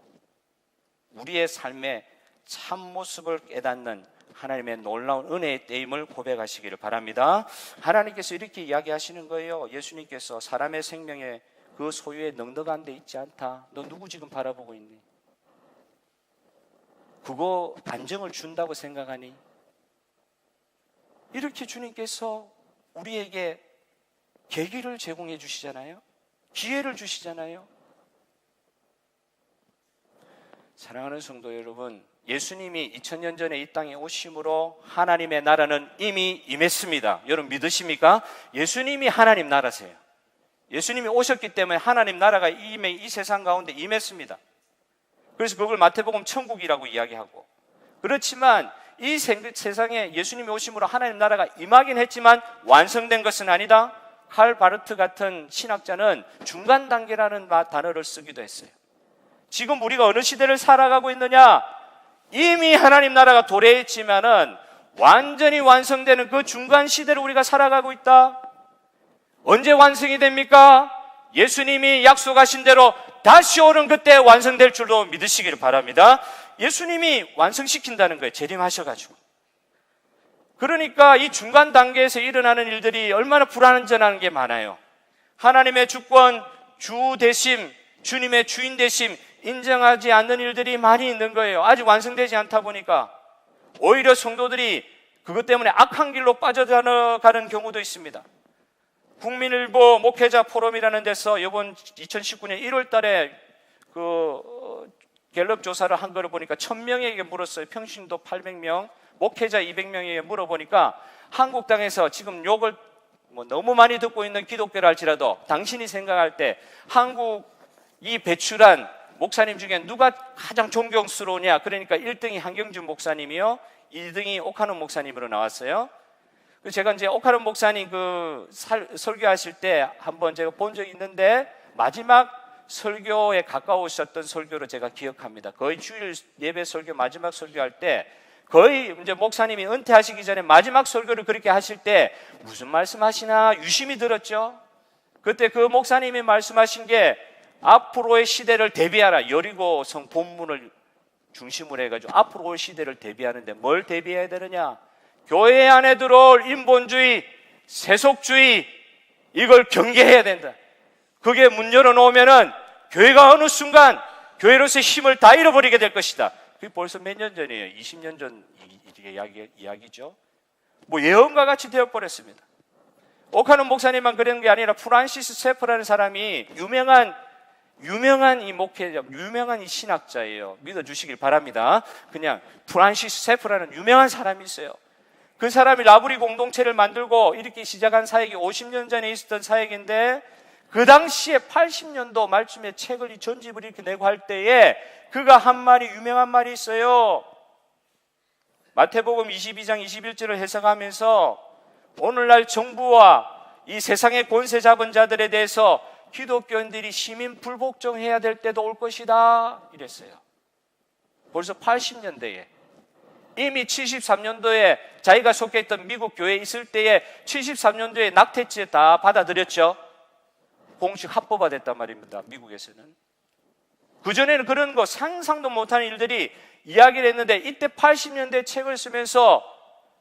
우리의 삶의 참모습을 깨닫는 하나님의 놀라운 은혜의 때임을 고백하시기를 바랍니다. 하나님께서 이렇게 이야기하시는 거예요. 예수님께서 사람의 생명에 그 소유에 넉넉한 데 있지 않다. 너 누구 지금 바라보고 있니? 그거 안정을 준다고 생각하니? 이렇게 주님께서 우리에게 계기를 제공해 주시잖아요. 기회를 주시잖아요. 사랑하는 성도 여러분, 예수님이 2000년 전에 이 땅에 오심으로 하나님의 나라는 이미 임했습니다. 여러분 믿으십니까? 예수님이 하나님 나라세요. 예수님이 오셨기 때문에 하나님 나라가 이미 이 세상 가운데 임했습니다. 그래서 그걸 마태복음 천국이라고 이야기하고, 그렇지만 이 세상에 예수님이 오심으로 하나님 나라가 임하긴 했지만 완성된 것은 아니다. 칼 바르트 같은 신학자는 중간 단계라는 단어를 쓰기도 했어요. 지금 우리가 어느 시대를 살아가고 있느냐? 이미 하나님 나라가 도래했지만은 완전히 완성되는 그 중간 시대를 우리가 살아가고 있다. 언제 완성이 됩니까? 예수님이 약속하신 대로 다시 오는 그때 완성될 줄로 믿으시기를 바랍니다. 예수님이 완성시킨다는 거예요. 재림하셔가지고. 그러니까 이 중간 단계에서 일어나는 일들이 얼마나 불완전한 게 많아요. 하나님의 주권, 주 대심, 주님의 주인 대심 인정하지 않는 일들이 많이 있는 거예요. 아직 완성되지 않다 보니까 오히려 성도들이 그것 때문에 악한 길로 빠져가는 경우도 있습니다. 국민일보 목회자 포럼이라는 데서 이번 2019년 1월 달에 갤럽 조사를 한 거를 보니까 1000명에게 물었어요. 평신도 800명, 목회자 200명에게 물어보니까 한국 땅에서 지금 욕을 너무 많이 듣고 있는 기독교를 할지라도 당신이 생각할 때 한국이 배출한 목사님 중에 누가 가장 존경스러우냐? 그러니까 1등이 한경준 목사님이요, 2등이 오카논 목사님으로 나왔어요. 제가 이제 오카논 목사님 설교하실 때 한번 제가 본 적이 있는데 마지막 설교에 가까우셨던 설교로 제가 기억합니다. 거의 주일 예배 설교 마지막 설교할 때 거의 이제 목사님이 은퇴하시기 전에 마지막 설교를 그렇게 하실 때 무슨 말씀하시나 유심히 들었죠. 그때 그 목사님이 말씀하신 게 앞으로의 시대를 대비하라. 여리고성 본문을 중심으로 해가지고 앞으로 올 시대를 대비하는데 뭘 대비해야 되느냐? 교회 안에 들어올 인본주의, 세속주의, 이걸 경계해야 된다. 그게 문 열어놓으면은 교회가 어느 순간 교회로서의 힘을 다 잃어버리게 될 것이다. 그게 벌써 몇 년 전이에요. 20년 전 이야기죠. 예언과 같이 되어버렸습니다. 오카논 목사님만 그런 게 아니라 프란시스 세프라는 사람이 유명한 이 목회자, 유명한 이 신학자예요. 믿어주시길 바랍니다. 그냥 프란시스 세프라는 유명한 사람이 있어요. 그 사람이 라브리 공동체를 만들고 이렇게 시작한 사역이 50년 전에 있었던 사역인데 그 당시에 80년도 말쯤에 책을 전집을 이렇게 내고 할 때에 그가 한 말이 유명한 말이 있어요. 마태복음 22장 21절을 해석하면서 오늘날 정부와 이 세상의 권세 잡은 자들에 대해서 기독교인들이 시민 불복종해야 될 때도 올 것이다 이랬어요. 벌써 80년대에 이미 73년도에 자기가 속해 있던 미국 교회에 있을 때에 73년도에 낙태죄 다 받아들였죠. 공식 합법화됐단 말입니다. 미국에서는. 그전에는 그런 거 상상도 못하는 일들이 이야기를 했는데 이때 80년대 책을 쓰면서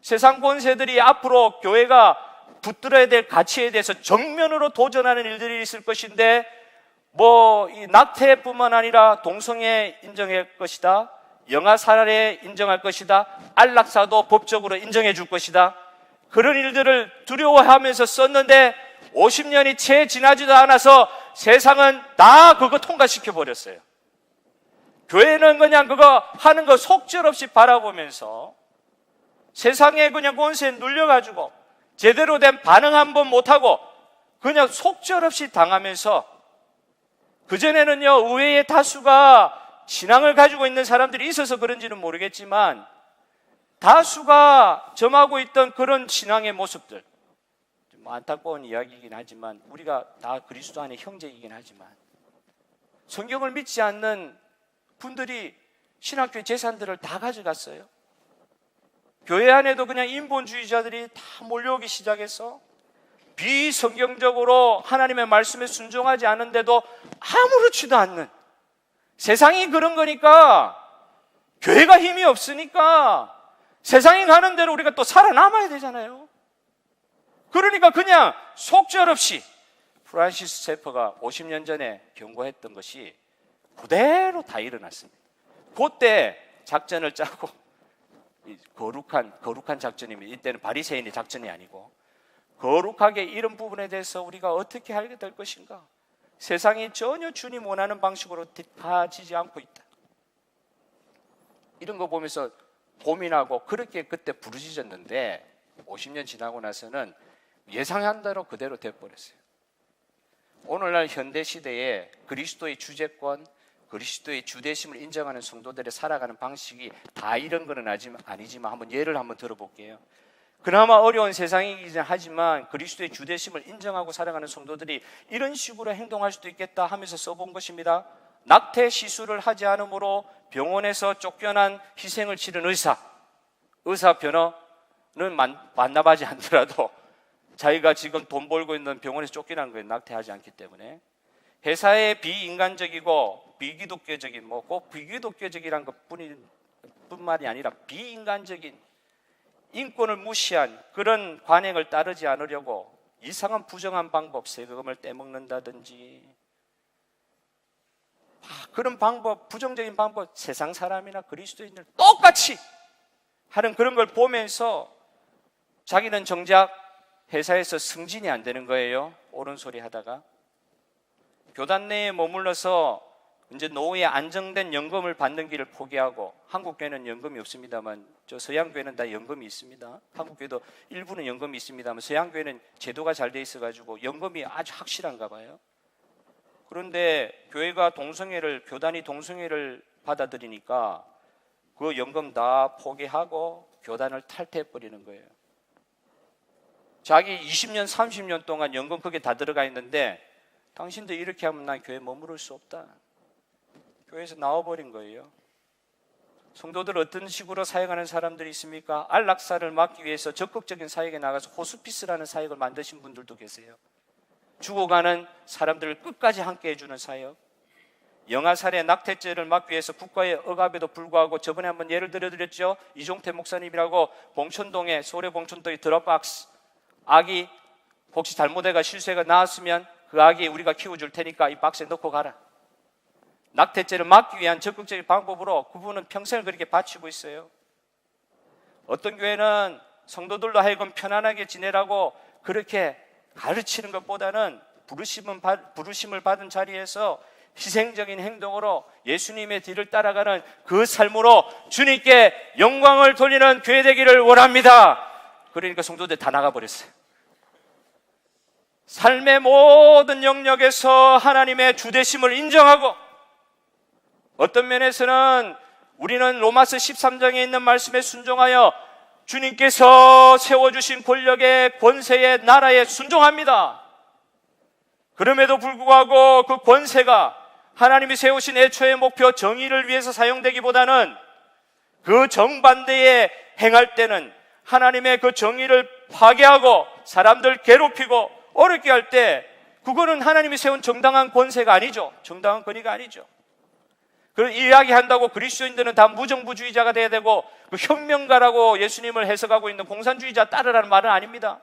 세상 권세들이 앞으로 교회가 붙들어야 될 가치에 대해서 정면으로 도전하는 일들이 있을 것인데 이 낙태뿐만 아니라 동성애 인정할 것이다. 영아 살해 인정할 것이다. 안락사도 법적으로 인정해 줄 것이다. 그런 일들을 두려워하면서 썼는데 50년이 채 지나지도 않아서 세상은 다 그거 통과시켜 버렸어요. 교회는 그냥 그거 하는 거 속절없이 바라보면서 세상에 그냥 권세에 눌려가지고 제대로 된 반응 한번 못하고 그냥 속절없이 당하면서 그전에는요 의회의 다수가 신앙을 가지고 있는 사람들이 있어서 그런지는 모르겠지만 다수가 점하고 있던 그런 신앙의 모습들, 좀 안타까운 이야기이긴 하지만 우리가 다 그리스도 안의 형제이긴 하지만 성경을 믿지 않는 분들이 신학교의 재산들을 다 가져갔어요. 교회 안에도 그냥 인본주의자들이 다 몰려오기 시작해서 비성경적으로 하나님의 말씀에 순종하지 않은데도 아무렇지도 않는, 세상이 그런 거니까 교회가 힘이 없으니까 세상이 가는 대로 우리가 또 살아남아야 되잖아요. 그러니까 그냥 속절없이 프란시스 세퍼가 50년 전에 경고했던 것이 그대로 다 일어났습니다. 그때 작전을 짜고, 거룩한 작전입니다. 이때는 바리새인의 작전이 아니고 거룩하게 이런 부분에 대해서 우리가 어떻게 하게 될 것인가. 세상이 전혀 주님 원하는 방식으로 가지지 않고 있다. 이런 거 보면서 고민하고 그렇게 그때 부르짖었는데 50년 지나고 나서는 예상한 대로 그대로 돼버렸어요. 오늘날 현대 시대에 그리스도의 주재권, 그리스도의 주대심을 인정하는 성도들의 살아가는 방식이 다 이런 거는 아니지만 한번 예를 한번 들어볼게요. 그나마 어려운 세상이긴 하지만 그리스도의 주대심을 인정하고 살아가는 성도들이 이런 식으로 행동할 수도 있겠다 하면서 써본 것입니다. 낙태 시술을 하지 않으므로 병원에서 쫓겨난 희생을 치른 의사 변호는 만나봐지 않더라도 자기가 지금 돈 벌고 있는 병원에서 쫓겨난 거예요. 낙태하지 않기 때문에. 회사의 비인간적이고 비기독교적인, 꼭 비기독교적이란 것뿐만이 아니라 비인간적인 인권을 무시한 그런 관행을 따르지 않으려고 이상한 부정한 방법, 세금을 떼먹는다든지 그런 방법, 부정적인 방법, 세상 사람이나 그리스도인들 똑같이 하는 그런 걸 보면서 자기는 정작 회사에서 승진이 안 되는 거예요. 옳은 소리 하다가. 교단 내에 머물러서 이제 노후에 안정된 연금을 받는 길을 포기하고, 한국 교회는 연금이 없습니다만 저 서양 교회는 다 연금이 있습니다. 한국 교회도 일부는 연금이 있습니다만 서양 교회는 제도가 잘 돼 있어가지고 연금이 아주 확실한가 봐요. 그런데 교회가 교단이 동성애를 받아들이니까 그 연금 다 포기하고 교단을 탈퇴해버리는 거예요. 자기 20년, 30년 동안 연금 그게 다 들어가 있는데 당신도 이렇게 하면 난 교회에 머무를 수 없다. 교회에서 나와버린 거예요. 성도들 어떤 식으로 사역하는 사람들이 있습니까? 안락사를 막기 위해서 적극적인 사역에 나가서 호스피스라는 사역을 만드신 분들도 계세요. 죽어가는 사람들을 끝까지 함께 해주는 사역. 영아살해 낙태죄를 막기 위해서 국가의 억압에도 불구하고 저번에 한번 예를 들어드렸죠. 이종태 목사님이라고 봉천동에, 서울의 봉천동에 드롭박스 아기 혹시 잘못해가 실수해가 나왔으면 그 아기 우리가 키워줄 테니까 이 박스에 넣고 가라. 낙태죄를 막기 위한 적극적인 방법으로 그분은 평생을 그렇게 바치고 있어요. 어떤 교회는 성도들로 하여금 편안하게 지내라고 그렇게 가르치는 것보다는 부르심을 받은 자리에서 희생적인 행동으로 예수님의 뒤를 따라가는 그 삶으로 주님께 영광을 돌리는 교회 되기를 원합니다. 그러니까 성도들 다 나가버렸어요. 삶의 모든 영역에서 하나님의 주되심을 인정하고, 어떤 면에서는 우리는 로마서 13장에 있는 말씀에 순종하여 주님께서 세워주신 권력의 권세의 나라에 순종합니다. 그럼에도 불구하고 그 권세가 하나님이 세우신 애초의 목표 정의를 위해서 사용되기보다는 그 정반대에 행할 때는 하나님의 그 정의를 파괴하고 사람들 괴롭히고 어렵게 할 때 그거는 하나님이 세운 정당한 권세가 아니죠. 정당한 권위가 아니죠. 그런 이야기한다고 그리스도인들은 다 무정부주의자가 돼야 되고 그 혁명가라고 예수님을 해석하고 있는 공산주의자 따르라는 말은 아닙니다.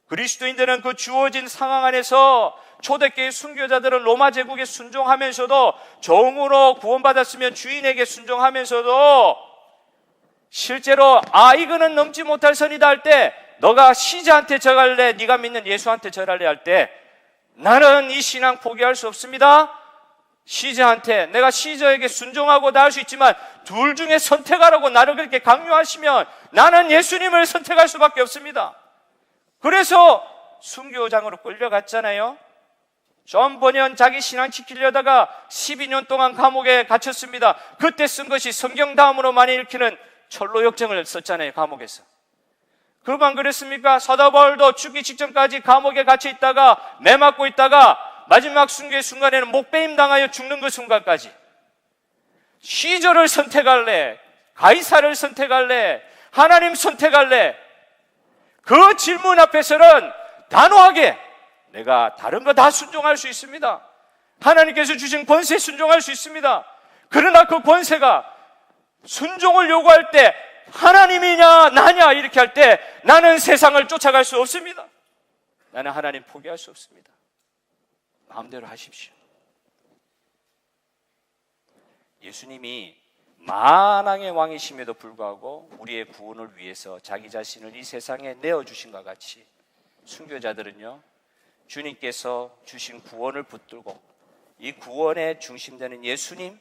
그리스도인들은 그 주어진 상황 안에서 초대교회 순교자들은 로마 제국에 순종하면서도 종으로 구원받았으면 주인에게 순종하면서도 실제로 이거는 넘지 못할 선이다 할 때 너가 시자한테 절할래, 네가 믿는 예수한테 절할래 할 때 나는 이 신앙 포기할 수 없습니다. 시자한테 내가 시자에게 순종하고 나을 수 있지만 둘 중에 선택하라고 나를 그렇게 강요하시면 나는 예수님을 선택할 수밖에 없습니다. 그래서 순교장으로 끌려갔잖아요. 존 버년 자기 신앙 지키려다가 12년 동안 감옥에 갇혔습니다. 그때 쓴 것이 성경 다음으로 많이 읽히는 철로역정을 썼잖아요. 감옥에서. 그만 그랬습니까? 사도 바울도 죽기 직전까지 감옥에 갇혀 있다가 매 맞고 있다가 마지막 순교의 순간에는 목배임 당하여 죽는 그 순간까지 시저를 선택할래? 가이사를 선택할래? 하나님 선택할래? 그 질문 앞에서는 단호하게 내가 다른 거 다 순종할 수 있습니다. 하나님께서 주신 권세에 순종할 수 있습니다. 그러나 그 권세가 순종을 요구할 때 하나님이냐 나냐 이렇게 할 때 나는 세상을 쫓아갈 수 없습니다. 나는 하나님 포기할 수 없습니다. 마음대로 하십시오. 예수님이 만왕의 왕이심에도 불구하고 우리의 구원을 위해서 자기 자신을 이 세상에 내어주신 것 같이 순교자들은요, 주님께서 주신 구원을 붙들고 이 구원의 중심되는 예수님,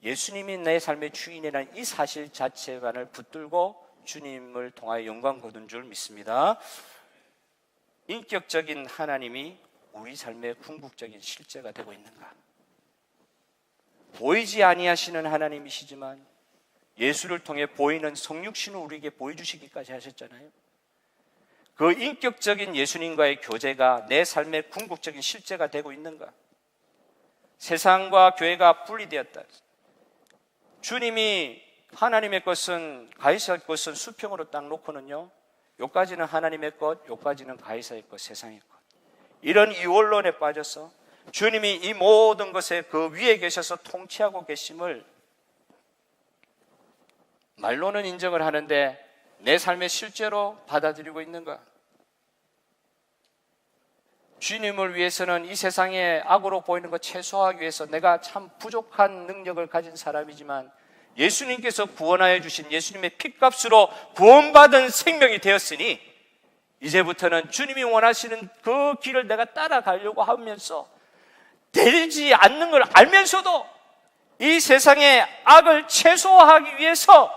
예수님이 내 삶의 주인이라는 이 사실 자체만을 붙들고 주님을 통하여 영광 거둔 줄 믿습니다. 인격적인 하나님이 우리 삶의 궁극적인 실제가 되고 있는가? 보이지 아니하시는 하나님이시지만 예수를 통해 보이는 성육신을 우리에게 보여주시기까지 하셨잖아요. 그 인격적인 예수님과의 교제가 내 삶의 궁극적인 실제가 되고 있는가? 세상과 교회가 분리되었다. 주님이 하나님의 것은 가이사의 것은 수평으로 딱 놓고는요, 요까지는 하나님의 것, 요까지는 가이사의 것, 세상의 것, 이런 이원론에 빠져서 주님이 이 모든 것에 그 위에 계셔서 통치하고 계심을 말로는 인정을 하는데 내 삶에 실제로 받아들이고 있는가? 주님을 위해서는 이 세상의 악으로 보이는 것 최소화하기 위해서 내가 참 부족한 능력을 가진 사람이지만 예수님께서 구원하여 주신 예수님의 피값으로 구원받은 생명이 되었으니 이제부터는 주님이 원하시는 그 길을 내가 따라가려고 하면서 되지 않는 걸 알면서도 이 세상의 악을 최소화하기 위해서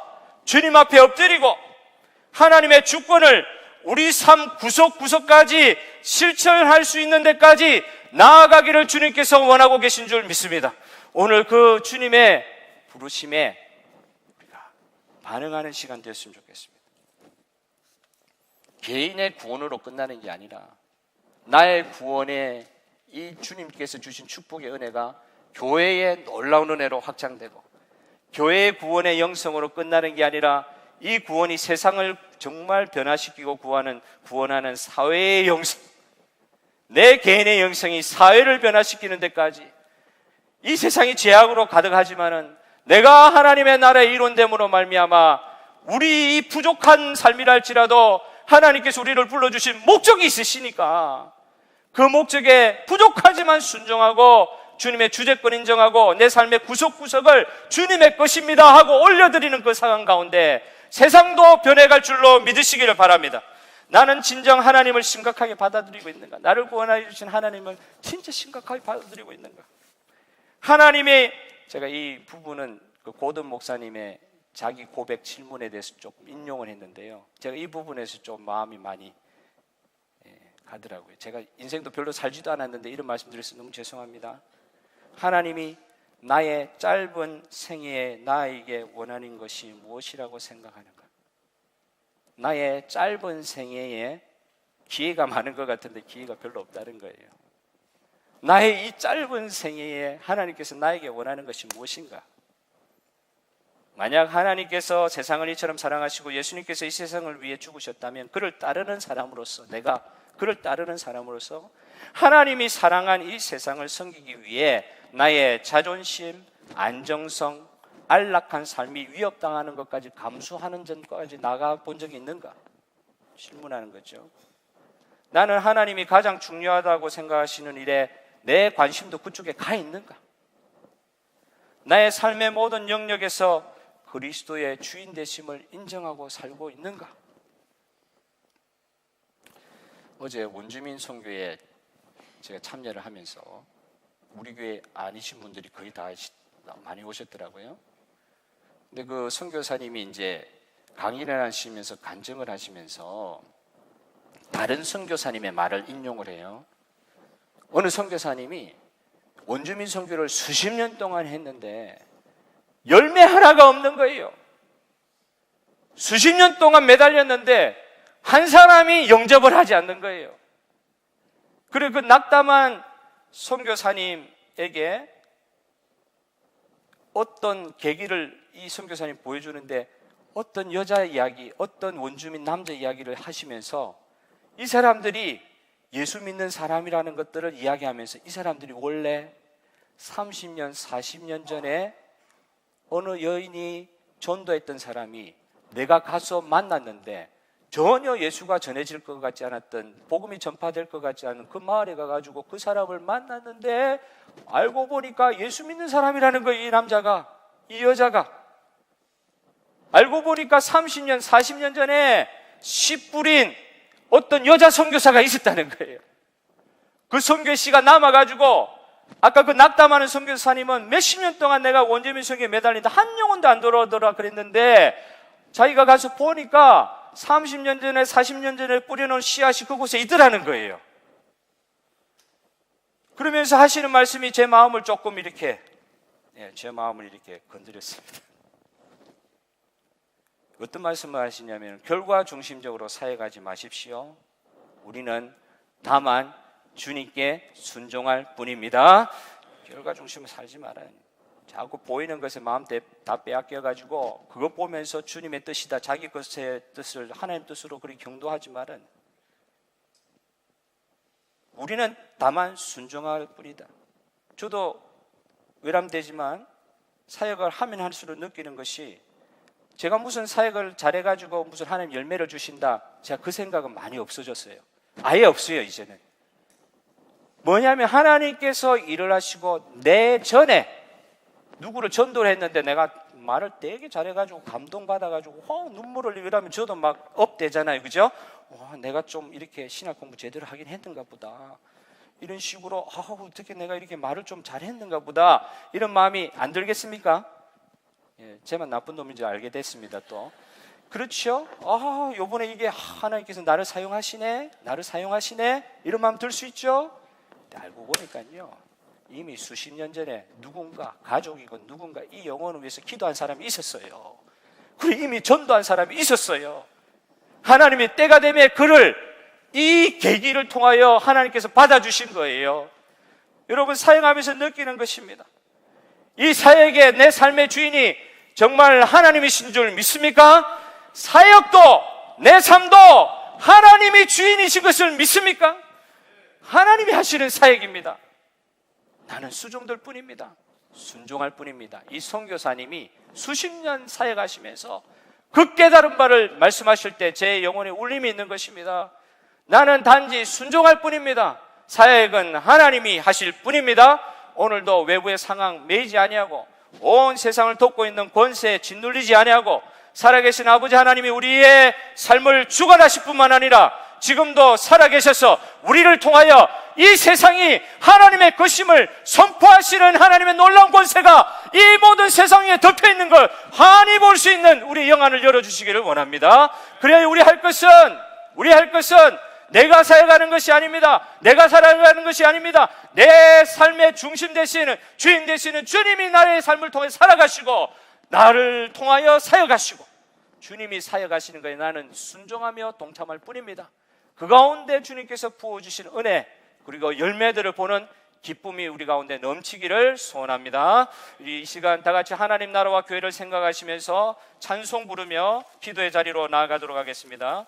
주님 앞에 엎드리고 하나님의 주권을 우리 삶 구석구석까지 실천할 수 있는 데까지 나아가기를 주님께서 원하고 계신 줄 믿습니다. 오늘 그 주님의 부르심에 우리가 반응하는 시간 되었으면 좋겠습니다. 개인의 구원으로 끝나는 게 아니라 나의 구원에 이 주님께서 주신 축복의 은혜가 교회의 놀라운 은혜로 확장되고 교회의 구원의 영성으로 끝나는 게 아니라 이 구원이 세상을 정말 변화시키고 구원하는 사회의 영성, 내 개인의 영성이 사회를 변화시키는 데까지 이 세상이 죄악으로 가득하지만은 내가 하나님의 나라의 이론됨으로 말미암아 우리 이 부족한 삶이라 할지라도 하나님께서 우리를 불러주신 목적이 있으시니까 그 목적에 부족하지만 순종하고 주님의 주재권 인정하고 내 삶의 구석구석을 주님의 것입니다 하고 올려드리는 그 상황 가운데 세상도 변해갈 줄로 믿으시기를 바랍니다. 나는 진정 하나님을 심각하게 받아들이고 있는가? 나를 구원하여 주신 하나님을 진짜 심각하게 받아들이고 있는가? 하나님이, 제가 이 부분은 그 고든 목사님의 자기 고백 질문에 대해서 조금 인용을 했는데요, 제가 이 부분에서 좀 마음이 많이 가더라고요. 제가 인생도 별로 살지도 않았는데 이런 말씀 드려서 너무 죄송합니다. 하나님이 나의 짧은 생애에 나에게 원하는 것이 무엇이라고 생각하는가? 나의 짧은 생애에 기회가 많은 것 같은데 기회가 별로 없다는 거예요. 나의 이 짧은 생애에 하나님께서 나에게 원하는 것이 무엇인가? 만약 하나님께서 세상을 이처럼 사랑하시고 예수님께서 이 세상을 위해 죽으셨다면 그를 따르는 사람으로서, 내가 그를 따르는 사람으로서 하나님이 사랑한 이 세상을 섬기기 위해 나의 자존심, 안정성, 안락한 삶이 위협당하는 것까지 감수하는 전까지 나가본 적이 있는가? 질문하는 거죠. 나는 하나님이 가장 중요하다고 생각하시는 일에 내 관심도 그쪽에 가 있는가? 나의 삶의 모든 영역에서 그리스도의 주인 되심을 인정하고 살고 있는가? 어제 원주민 선교에 제가 참여를 하면서 우리 교회 아니신 분들이 거의 다 많이 오셨더라고요. 근데 그 선교사님이 이제 강의를 하시면서 간증을 하시면서 다른 선교사님의 말을 인용을 해요. 어느 선교사님이 원주민 선교를 수십 년 동안 했는데 열매 하나가 없는 거예요. 수십 년 동안 매달렸는데 한 사람이 영접을 하지 않는 거예요. 그리고 그 낙담한 선교사님에게 어떤 계기를 이 선교사님 보여주는데 어떤 여자 이야기, 어떤 원주민 남자 이야기를 하시면서 이 사람들이 예수 믿는 사람이라는 것들을 이야기하면서 이 사람들이 원래 30년, 40년 전에 어느 여인이 전도했던 사람이 내가 가서 만났는데 전혀 예수가 전해질 것 같지 않았던, 복음이 전파될 것 같지 않은 그 마을에 가가지고 그 사람을 만났는데 알고 보니까 예수 믿는 사람이라는 거예요. 이 남자가, 이 여자가. 알고 보니까 30년, 40년 전에 씨 뿌린 어떤 여자 선교사가 있었다는 거예요. 그 선교 씨가 남아가지고 아까 그 낙담하는 선교사님은 몇십 년 동안 내가 원주민 선교에 매달린다 한 영혼도 안 돌아오더라 그랬는데 자기가 가서 보니까 30년 전에 40년 전에 뿌려놓은 씨앗이 그곳에 있더라는 거예요. 그러면서 하시는 말씀이 제 마음을 조금 이렇게 제 마음을 이렇게 건드렸습니다. 어떤 말씀을 하시냐면 결과 중심적으로 사역하지 마십시오. 우리는 다만 주님께 순종할 뿐입니다. 결과 중심으로 살지 말아요. 자꾸 보이는 것에 마음 다 빼앗겨가지고 그거 보면서 주님의 뜻이다 자기 것의 뜻을 하나님 뜻으로 그렇게 경도하지 말아요. 우리는 다만 순종할 뿐이다. 저도 외람되지만 사역을 하면 할수록 느끼는 것이 제가 무슨 사역을 잘해가지고 무슨 하나님 열매를 주신다 제가 그 생각은 많이 없어졌어요. 아예 없어요. 이제는 뭐냐면 하나님께서 일을 하시고 내 전에 누구를 전도를 했는데 내가 말을 되게 잘해가지고 감동받아가지고 눈물을 흘리고 이러면 저도 막 업되잖아요. 그죠? 내가 좀 이렇게 신학 공부 제대로 하긴 했는가 보다. 이런 식으로 어떻게 내가 이렇게 말을 좀 잘했는가 보다. 이런 마음이 안 들겠습니까? 제만 나쁜 놈인지 알게 됐습니다. 또 그렇죠? 요번에 이게 하나님께서 나를 사용하시네 이런 마음 들 수 있죠? 알고 보니까요 이미 수십 년 전에 누군가 가족이건 누군가 이 영혼을 위해서 기도한 사람이 있었어요. 그리고 이미 전도한 사람이 있었어요. 하나님이 때가 되면 그를 이 계기를 통하여 하나님께서 받아주신 거예요. 여러분 사역하면서 느끼는 것입니다. 이 사역의 내 삶의 주인이 정말 하나님이신 줄 믿습니까? 사역도 내 삶도 하나님이 주인이신 것을 믿습니까? 하나님이 하시는 사역입니다. 나는 수종들 뿐입니다. 순종할 뿐입니다. 이 선교사님이 수십 년 사역하시면서 그 깨달은 바를 말씀하실 때 제 영혼에 울림이 있는 것입니다. 나는 단지 순종할 뿐입니다. 사역은 하나님이 하실 뿐입니다. 오늘도 외부의 상황 매이지 아니하고 온 세상을 돕고 있는 권세에 짓눌리지 아니하고 살아계신 아버지 하나님이 우리의 삶을 주관하실 뿐만 아니라 지금도 살아계셔서 우리를 통하여 이 세상이 하나님의 것임을 선포하시는 하나님의 놀라운 권세가 이 모든 세상에 덮여 있는 걸 환히 볼 수 있는 우리 영안을 열어주시기를 원합니다. 그래야 우리 할 것은 내가 사역하는 것이 아닙니다. 내가 살아가는 것이 아닙니다. 내 삶의 중심 되시는 주인 되시는 주님이 나의 삶을 통해 살아가시고 나를 통하여 사역하시고 주님이 사역하시는 것에 나는 순종하며 동참할 뿐입니다. 그 가운데 주님께서 부어주신 은혜 그리고 열매들을 보는 기쁨이 우리 가운데 넘치기를 소원합니다. 우리 이 시간 다 같이 하나님 나라와 교회를 생각하시면서 찬송 부르며 기도의 자리로 나아가도록 하겠습니다.